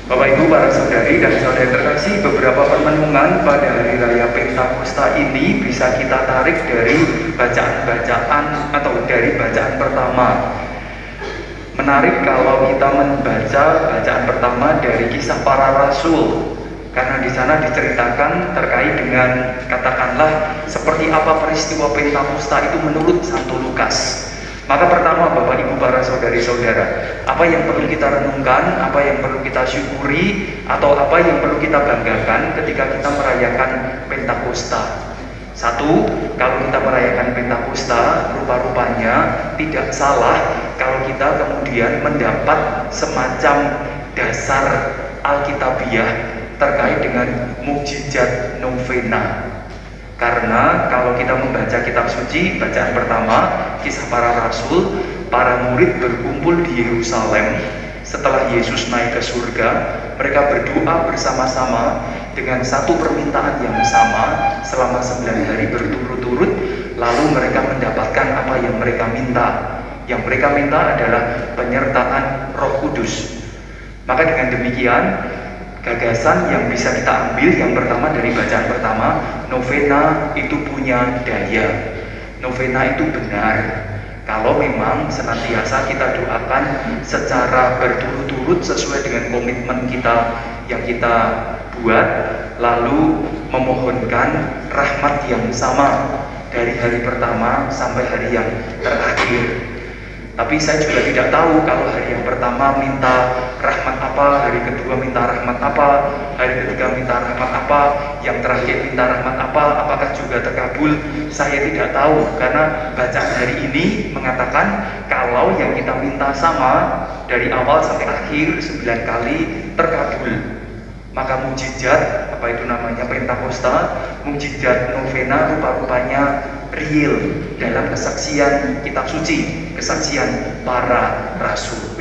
Bapak Ibu, para saudari dan saudara terkasih, beberapa permenungan pada hari raya Pentakosta ini bisa kita tarik dari bacaan-bacaan atau dari bacaan pertama. Menarik kalau kita membaca bacaan pertama dari Kisah Para Rasul, karena di sana diceritakan terkait dengan katakanlah seperti apa peristiwa Pentakosta itu menurut Santo Lukas. Maka pertama, Bapak Ibu para saudari-saudara, apa yang perlu kita renungkan, apa yang perlu kita syukuri, atau apa yang perlu kita banggakan ketika kita merayakan Pentakosta? Satu, kalau kita merayakan Pentakosta, rupa-rupanya tidak salah kalau kita kemudian mendapat semacam dasar Alkitabiah terkait dengan mukjizat novena. Karena kalau kita membaca kitab suci, bacaan pertama, Kisah Para Rasul, para murid berkumpul di Yerusalem setelah Yesus naik ke surga. Mereka berdoa bersama-sama dengan satu permintaan yang sama selama 9 hari berturut-turut. Lalu mereka mendapatkan apa yang mereka minta. Yang mereka minta adalah penyertaan Roh Kudus. Maka dengan demikian, gagasan yang bisa kita ambil yang pertama dari bacaan pertama, novena itu punya daya. Novena itu benar kalau memang senantiasa kita doakan secara berturut-turut sesuai dengan komitmen kita yang kita buat, lalu memohonkan rahmat yang sama dari hari pertama sampai hari yang terakhir. Tapi saya juga tidak tahu kalau hari yang pertama minta rahmat apa, hari kedua minta rahmat apa, hari ketiga minta rahmat apa, yang terakhir minta rahmat apa, apakah juga terkabul? Saya tidak tahu, karena bacaan hari ini mengatakan kalau yang kita minta sama dari awal sampai akhir 9 kali terkabul. Maka mukjizat, apa itu namanya, Pentakosta, mukjizat novena rupa-rupanya real dalam kesaksian kitab suci, kesaksian para rasul.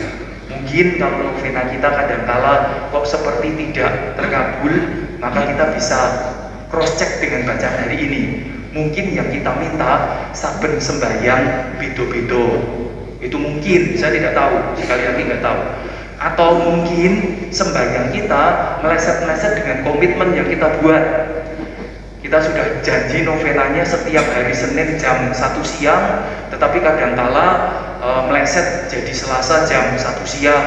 Mungkin kalau novena kita kadangkala kok seperti tidak terkabul, maka kita bisa cross check dengan bacaan hari ini. Mungkin yang kita minta saben sembahyang beda-beda. Itu mungkin, saya tidak tahu, sekali lagi nggak tahu. Atau mungkin sembahyang kita meleset-meleset dengan komitmen yang kita buat. Kita sudah janji novenanya setiap hari Senin jam 1 siang, tetapi kadangkala meleset jadi Selasa jam 1 siang.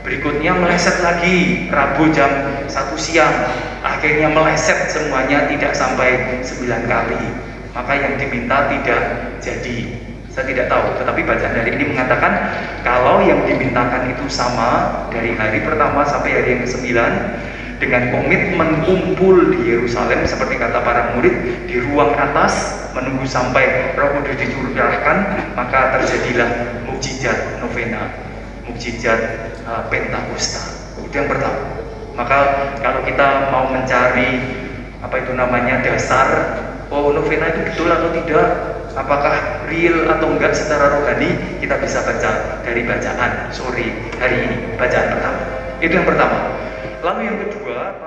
Berikutnya meleset lagi Rabu jam 1 siang. Akhirnya meleset semuanya tidak sampai 9 kali. Maka yang diminta tidak jadi. Saya tidak tahu, tetapi bacaan hari ini mengatakan kalau yang dimintakan itu sama dari hari pertama sampai hari yang ke-9 dengan komitmen kumpul di Yerusalem seperti kata para murid di ruang atas menunggu sampai Roh Kudus dicurahkan, maka terjadilah mukjizat novena, mukjizat Pentakosta. Itu yang pertama. Maka kalau kita mau mencari apa itu namanya dasar, oh novena itu betul atau tidak, apakah real atau enggak secara rohani, kita bisa baca dari bacaan sore hari ini, bacaan pertama. Itu yang pertama. Lalu yang kedua,